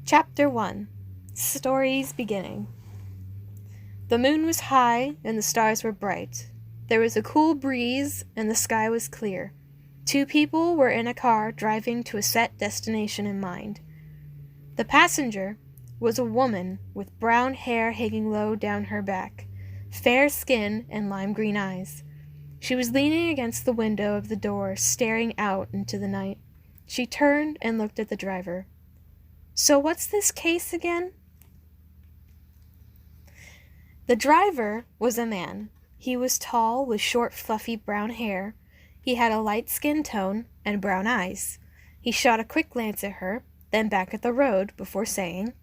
Chapter 1. Stories Beginning. The moon was high and the stars were bright. There was a cool breeze and the sky was clear. Two people were in a car driving to a set destination in mind. The passenger was a woman with brown hair hanging low down her back, fair skin and lime green eyes. She was leaning against the window of the door, staring out into the night. She turned and looked at the driver. "So what's this case again?" The driver was a man. He was tall with short, fluffy brown hair. He had a light skin tone and brown eyes. He shot a quick glance at her, then back at the road before saying,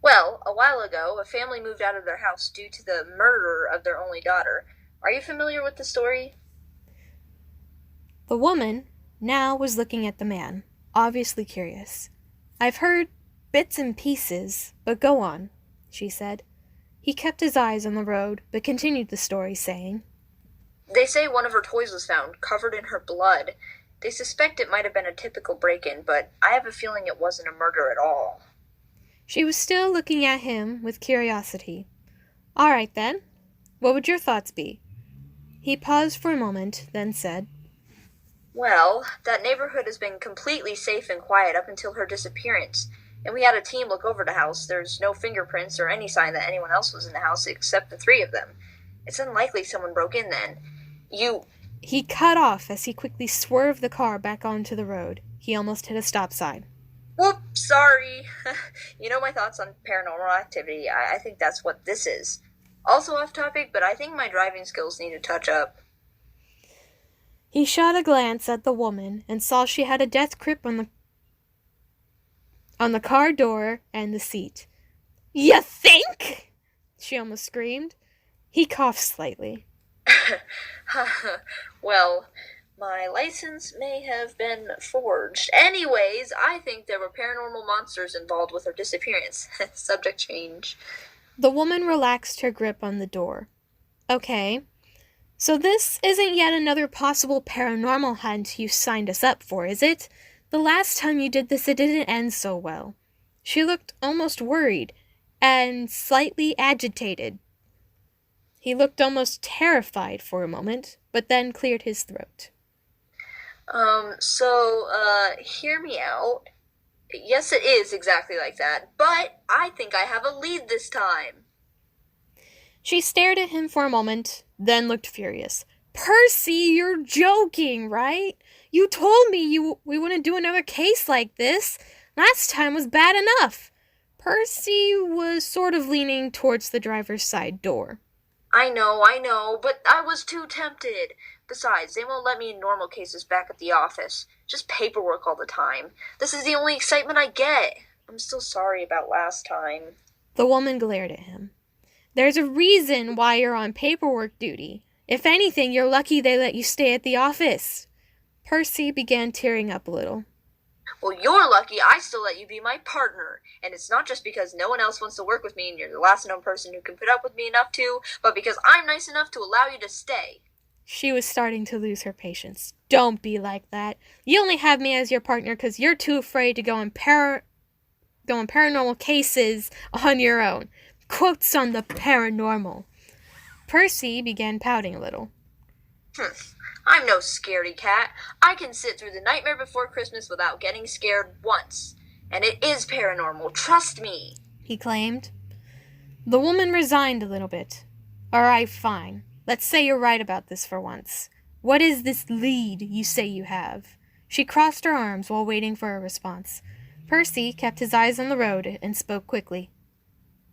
"Well, a while ago, a family moved out of their house due to the murder of their only daughter. Are you familiar with the story?" The woman now was looking at the man, obviously curious. "I've heard bits and pieces, but go on," she said. He kept his eyes on the road, but continued the story, saying, "They say one of her toys was found, covered in her blood. They suspect it might have been a typical break-in, but I have a feeling it wasn't a murder at all." She was still looking at him with curiosity. "All right, then. What would your thoughts be?" He paused for a moment, then said, "Well, that neighborhood has been completely safe and quiet up until her disappearance. And we had a team look over the house. There's no fingerprints or any sign that anyone else was in the house except the three of them. It's unlikely someone broke in then. He cut off as he quickly swerved the car back onto the road. He almost hit a stop sign. Whoops, sorry. You know my thoughts on paranormal activity. I think that's what this is. Also off topic, but I think my driving skills need a touch up." He shot a glance at the woman and saw she had a death grip on the car door and the seat. "You think?" she almost screamed. He coughed slightly. Well, my license may have been forged. Anyways, I think there were paranormal monsters involved with her disappearance. Subject change. The woman relaxed her grip on the door. "Okay, so this isn't yet another possible paranormal hunt you signed us up for, is it? The last time you did this, it didn't end so well." She looked almost worried and slightly agitated. He looked almost terrified for a moment, but then cleared his throat. Hear me out. Yes, it is exactly like that, but I think I have a lead this time." She stared at him for a moment, then looked furious. "Percy, you're joking, right? You told me we wouldn't do another case like this. Last time was bad enough." Percy was sort of leaning towards the driver's side door. I know, but I was too tempted. Besides, they won't let me in normal cases back at the office. Just paperwork all the time. This is the only excitement I get. I'm still sorry about last time." The woman glared at him. "There's a reason why you're on paperwork duty. If anything, you're lucky they let you stay at the office." Percy began tearing up a little. "Well, you're lucky I still let you be my partner. And it's not just because no one else wants to work with me and you're the last known person who can put up with me enough to, but because I'm nice enough to allow you to stay." She was starting to lose her patience. "Don't be like that. You only have me as your partner because you're too afraid to go in paranormal cases on your own. Quotes on the paranormal." Percy began pouting a little. I'm no scaredy cat. I can sit through the Nightmare Before Christmas without getting scared once. And it is paranormal, trust me," he claimed. The woman resigned a little bit. "All right, fine. Let's say you're right about this for once. What is this lead you say you have?" She crossed her arms while waiting for a response. Percy kept his eyes on the road and spoke quickly.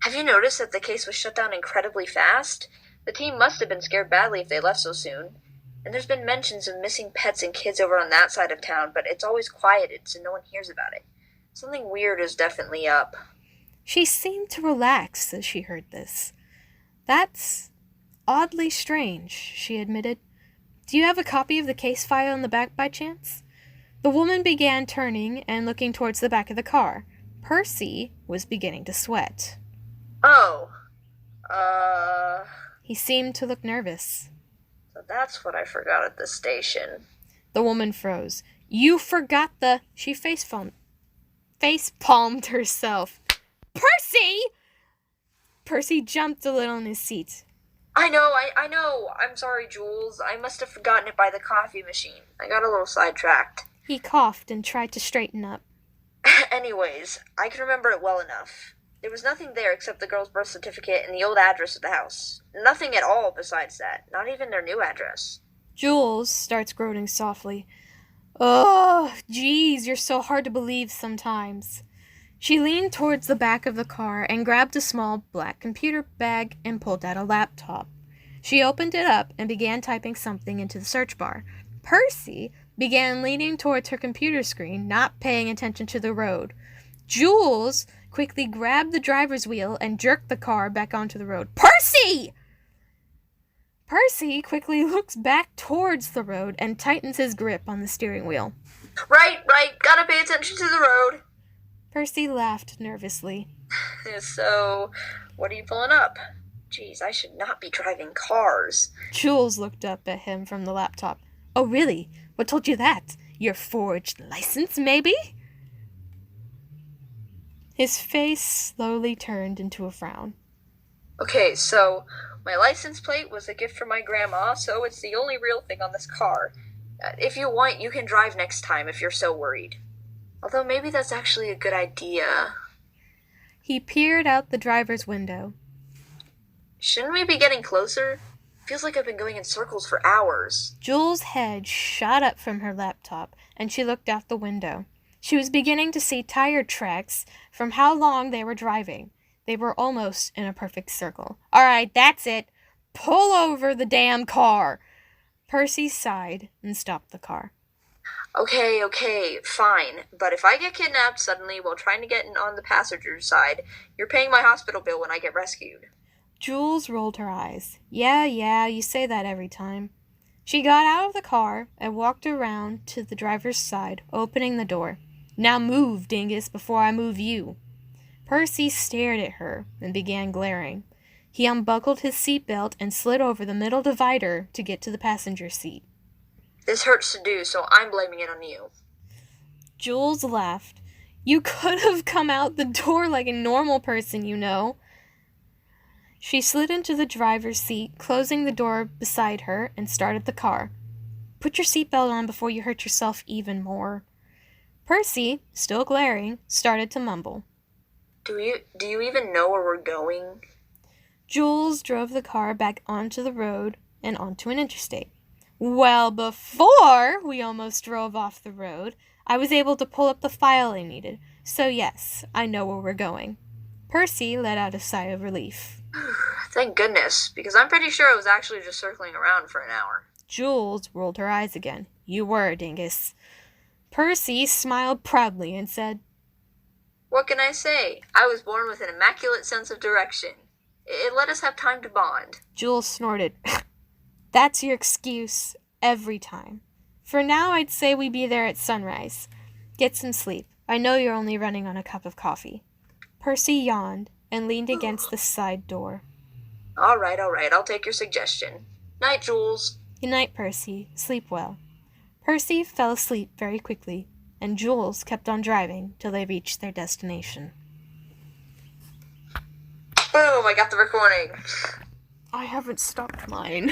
"Have you noticed that the case was shut down incredibly fast? The team must have been scared badly if they left so soon. And there's been mentions of missing pets and kids over on that side of town, but it's always quieted, so no one hears about it. Something weird is definitely up." She seemed to relax as she heard this. "That's oddly strange," she admitted. "Do you have a copy of the case file in the back by chance?" The woman began turning and looking towards the back of the car. Percy was beginning to sweat. "Oh, He seemed to look nervous. So that's what I forgot at the station." The woman froze. "You forgot the..." She face face-palmed herself. Percy! Percy jumped a little in his seat. I know. I'm sorry, Jules. I must have forgotten it by the coffee machine. I got a little sidetracked. He coughed and tried to straighten up. Anyways, I can remember it well enough. There was nothing there except the girl's birth certificate and the old address of the house. Nothing at all besides that. Not even their new address. Jules starts groaning softly. Oh, geez, you're so hard to believe sometimes. She leaned towards the back of the car and grabbed a small black computer bag and pulled out a laptop. She opened it up and began typing something into the search bar. Percy began leaning towards her computer screen, not paying attention to the road. Jules quickly grabbed the driver's wheel and jerked the car back onto the road. Percy! Percy quickly looks back towards the road and tightens his grip on the steering wheel. Right. Gotta pay attention to the road. Percy laughed nervously. So, what are you pulling up? Geez, I should not be driving cars. Jules looked up at him from the laptop. Oh, really? What told you that? Your forged license, maybe? His face slowly turned into a frown. Okay, so my license plate was a gift from my grandma, so it's the only real thing on this car. If you want, you can drive next time if you're so worried. Although maybe that's actually a good idea. He peered out the driver's window. Shouldn't we be getting closer? Feels like I've been going in circles for hours. Jules' head shot up from her laptop, and she looked out the window. She was beginning to see tire tracks from how long they were driving. They were almost in a perfect circle. All right, that's it. Pull over the damn car. Percy sighed and stopped the car. Okay, fine. But if I get kidnapped suddenly while trying to get in on the passenger side, you're paying my hospital bill when I get rescued. Jules rolled her eyes. Yeah, you say that every time. She got out of the car and walked around to the driver's side, opening the door. Now move, dingus, before I move you. Percy stared at her and began glaring. He unbuckled his seatbelt and slid over the middle divider to get to the passenger seat. This hurts to do, so I'm blaming it on you. Jules laughed. You could have come out the door like a normal person, you know. She slid into the driver's seat, closing the door beside her, and started the car. Put your seatbelt on before you hurt yourself even more. Percy, still glaring, started to mumble. Do you even know where we're going? Jules drove the car back onto the road and onto an interstate. Well, before we almost drove off the road, I was able to pull up the file I needed. So yes, I know where we're going. Percy let out a sigh of relief. Thank goodness, because I'm pretty sure I was actually just circling around for an hour. Jules rolled her eyes again. You were, dingus. Percy smiled proudly and said, What can I say? I was born with an immaculate sense of direction. It let us have time to bond. Jules snorted. That's your excuse every time. For now, I'd say we be there at sunrise. Get some sleep. I know you're only running on a cup of coffee. Percy yawned and leaned against the side door. All right, I'll take your suggestion. Night, Jules. Good night, Percy. Sleep well. Percy fell asleep very quickly, and Jules kept on driving till they reached their destination. Boom, I got the recording. I haven't stopped mine.